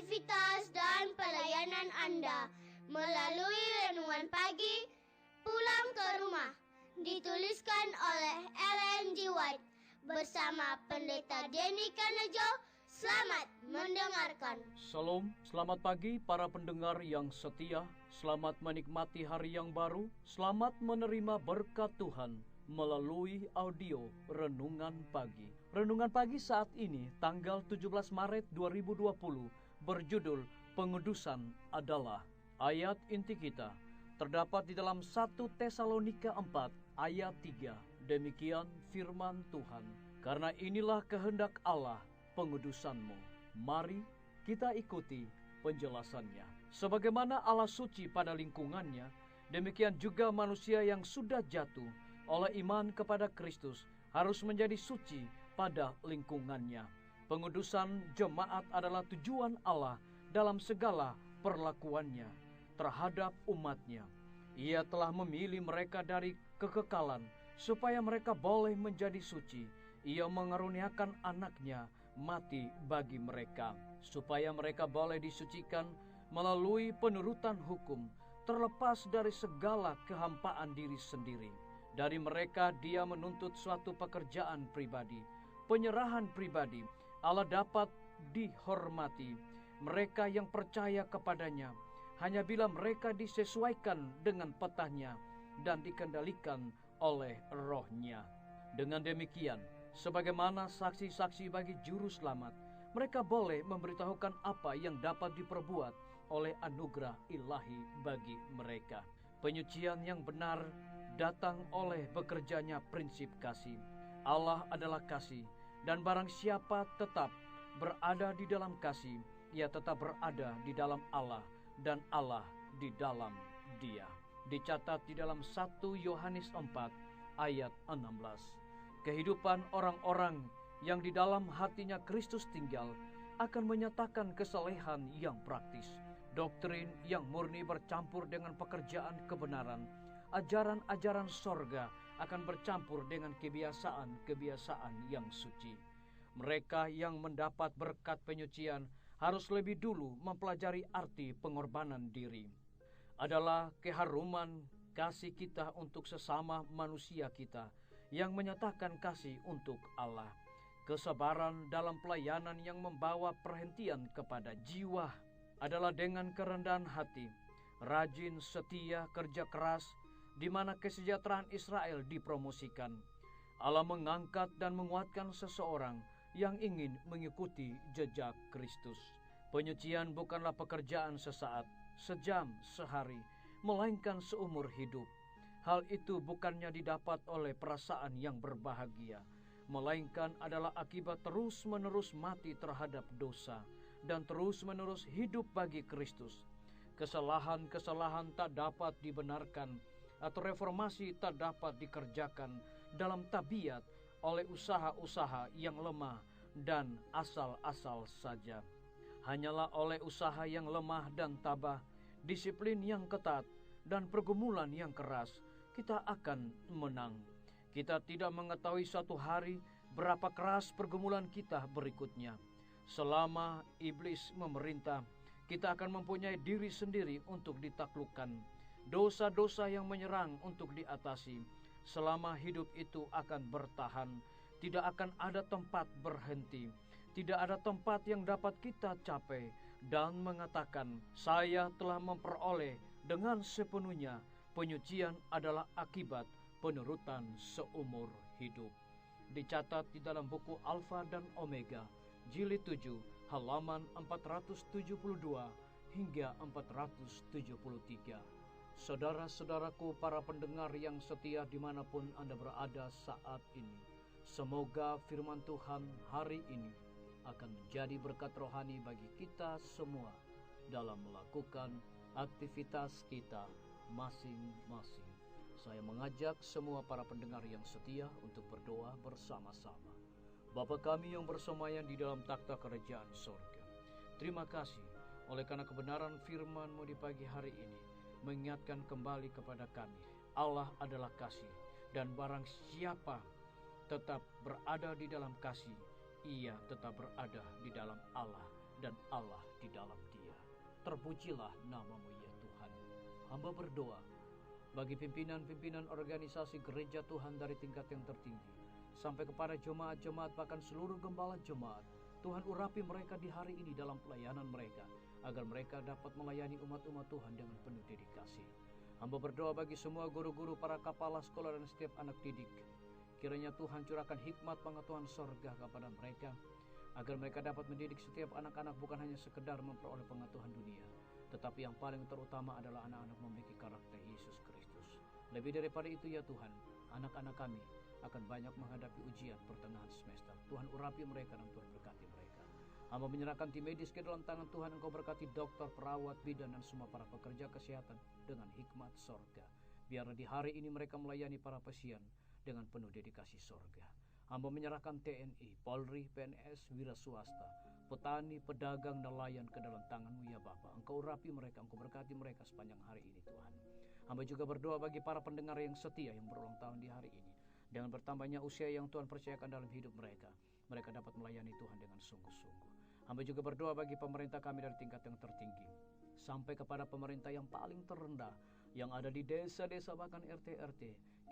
aktivitas dan pelayanan Anda melalui renungan pagi Pulang ke Rumah, dituliskan oleh Ellen G. White bersama Pendeta Denny Kanejo. Selamat mendengarkan. Salam, selamat pagi para pendengar yang setia. Selamat menikmati hari yang baru. Selamat menerima berkat Tuhan melalui audio Renungan Pagi. Renungan Pagi saat ini tanggal 17 Maret 2020 berjudul Pengudusan adalah. Ayat inti kita terdapat di dalam 1 Tesalonika 4 ayat 3. Demikian firman Tuhan. Karena inilah kehendak Allah, pengudusanmu. Mari kita ikuti penjelasannya. Sebagaimana Allah suci pada lingkungannya, demikian juga manusia yang sudah jatuh oleh iman kepada Kristus harus menjadi suci pada lingkungannya. Pengudusan jemaat adalah tujuan Allah dalam segala perlakuannya terhadap umatnya. Ia telah memilih mereka dari kekekalan supaya mereka boleh menjadi suci. Ia mengaruniakan anaknya mati bagi mereka, supaya mereka boleh disucikan melalui penurutan hukum, terlepas dari segala kehampaan diri sendiri. Dari mereka dia menuntut suatu pekerjaan pribadi, penyerahan pribadi. Allah dapat dihormati mereka yang percaya kepadanya hanya bila mereka disesuaikan dengan petahnya dan dikendalikan oleh rohnya. Dengan demikian, sebagaimana saksi-saksi bagi juru selamat, mereka boleh memberitahukan apa yang dapat diperbuat oleh anugerah ilahi bagi mereka. Penyucian yang benar datang oleh bekerjanya prinsip kasih. Allah adalah kasih, dan barang siapa tetap berada di dalam kasih, ia tetap berada di dalam Allah, dan Allah di dalam dia. Dicatat di dalam 1 Yohanes 4 ayat 16. Kehidupan orang-orang yang di dalam hatinya Kristus tinggal akan menyatakan kesalehan yang praktis. Doktrin yang murni bercampur dengan pekerjaan kebenaran. Ajaran-ajaran sorga akan bercampur dengan kebiasaan-kebiasaan yang suci. Mereka yang mendapat berkat penyucian harus lebih dulu mempelajari arti pengorbanan diri. Adalah keharuman kasih kita untuk sesama manusia kita yang menyatakan kasih untuk Allah. Kesabaran dalam pelayanan yang membawa perhentian kepada jiwa adalah dengan kerendahan hati, rajin, setia, kerja keras, di mana kesejahteraan Israel dipromosikan. Allah mengangkat dan menguatkan seseorang yang ingin mengikuti jejak Kristus. Penyucian bukanlah pekerjaan sesaat, sejam, sehari, melainkan seumur hidup. Hal itu bukannya didapat oleh perasaan yang berbahagia, melainkan adalah akibat terus-menerus mati terhadap dosa dan terus-menerus hidup bagi Kristus. Kesalahan-kesalahan tak dapat dibenarkan atau reformasi tak dapat dikerjakan dalam tabiat oleh usaha-usaha yang lemah dan asal-asal saja. Hanyalah oleh usaha yang lemah dan tabah, disiplin yang ketat, dan pergumulan yang keras, kita akan menang. Kita tidak mengetahui suatu hari berapa keras pergumulan kita berikutnya. Selama iblis memerintah, kita akan mempunyai diri sendiri untuk ditaklukkan, dosa-dosa yang menyerang untuk diatasi. Selama hidup itu akan bertahan, tidak akan ada tempat berhenti. Tidak ada tempat yang dapat kita capai dan mengatakan, saya telah memperoleh dengan sepenuhnya. Penyucian adalah akibat penurutan seumur hidup. Dicatat di dalam buku Alfa dan Omega, jilid 7, halaman 472 hingga 473. Saudara-saudaraku, para pendengar yang setia dimanapun Anda berada saat ini, semoga firman Tuhan hari ini akan menjadi berkat rohani bagi kita semua dalam melakukan aktivitas kita masing-masing. Saya mengajak semua para pendengar yang setia untuk berdoa bersama-sama. Bapa kami yang bersemayam di dalam takhta kerajaan sorga, terima kasih oleh karena kebenaran firman-Mu di pagi hari ini mengingatkan kembali kepada kami, Allah adalah kasih, dan barang siapa tetap berada di dalam kasih, ia tetap berada di dalam Allah, dan Allah di dalam dia. Terpujilah nama-Mu ya Tuhan. Hamba berdoa bagi pimpinan-pimpinan organisasi gereja Tuhan dari tingkat yang tertinggi sampai kepada jemaat-jemaat, bahkan seluruh gembala jemaat. Tuhan urapi mereka di hari ini dalam pelayanan mereka, agar mereka dapat melayani umat-umat Tuhan dengan penuh dedikasi. Hamba berdoa bagi semua guru-guru, para kepala sekolah, dan setiap anak didik. Kiranya Tuhan curahkan hikmat pengetahuan sorga kepada mereka, agar mereka dapat mendidik setiap anak-anak bukan hanya sekedar memperoleh pengetahuan dunia, tetapi yang paling terutama adalah anak-anak memiliki karakter Yesus Kristus. Lebih daripada itu ya Tuhan, anak-anak kami akan banyak menghadapi ujian pertengahan semester. Tuhan urapi mereka dan Tuhan berkati mereka. Hamba menyerahkan tim medis ke dalam tangan Tuhan. Engkau berkati dokter, perawat, bidan, dan semua para pekerja kesehatan dengan hikmat sorga. Biar di hari ini mereka melayani para pasien dengan penuh dedikasi sorga. Hamba menyerahkan TNI, Polri, PNS, wira swasta, petani, pedagang, nelayan ke dalam tangan-Mu ya Bapa. Engkau urapi mereka, Engkau berkati mereka sepanjang hari ini Tuhan. Hamba juga berdoa bagi para pendengar yang setia yang berulang tahun di hari ini. Dengan bertambahnya usia yang Tuhan percayakan dalam hidup mereka, mereka dapat melayani Tuhan dengan sungguh-sungguh. Hamba juga berdoa bagi pemerintah kami dari tingkat yang tertinggi sampai kepada pemerintah yang paling terendah, yang ada di desa-desa bahkan RT-RT.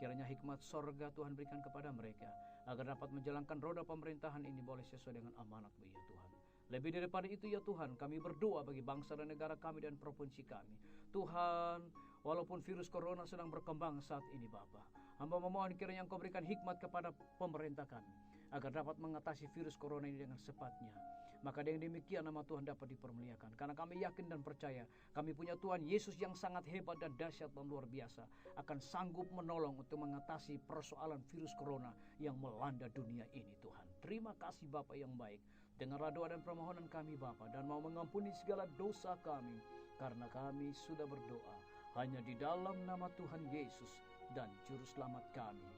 Kiranya hikmat sorga Tuhan berikan kepada mereka, agar dapat menjalankan roda pemerintahan ini boleh sesuai dengan amanat-Mu ya Tuhan. Lebih daripada itu ya Tuhan, kami berdoa bagi bangsa dan negara kami dan provinsi kami. Tuhan, walaupun virus corona sedang berkembang saat ini Bapa, hamba memohon kiranya Engkau berikan hikmat kepada pemerintah kami, agar dapat mengatasi virus corona ini dengan sepatnya. Maka dengan demikian nama Tuhan dapat dipermuliakan. Karena kami yakin dan percaya kami punya Tuhan Yesus yang sangat hebat dan dahsyat dan luar biasa, akan sanggup menolong untuk mengatasi persoalan virus corona yang melanda dunia ini Tuhan. Terima kasih Bapa yang baik. Dengarlah doa dan permohonan kami Bapa, dan mau mengampuni segala dosa kami, karena kami sudah berdoa hanya di dalam nama Tuhan Yesus dan Juru Selamat kami.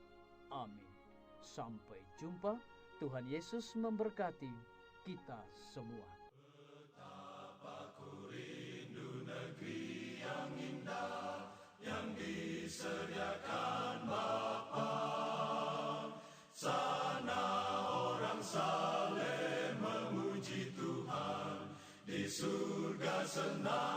Amin. Sampai jumpa. Tuhan Yesus memberkati kita semua. Betapa ku rindu negeri yang indah yang disediakan Bapa. Sana orang saleh memuji Tuhan, di surga senang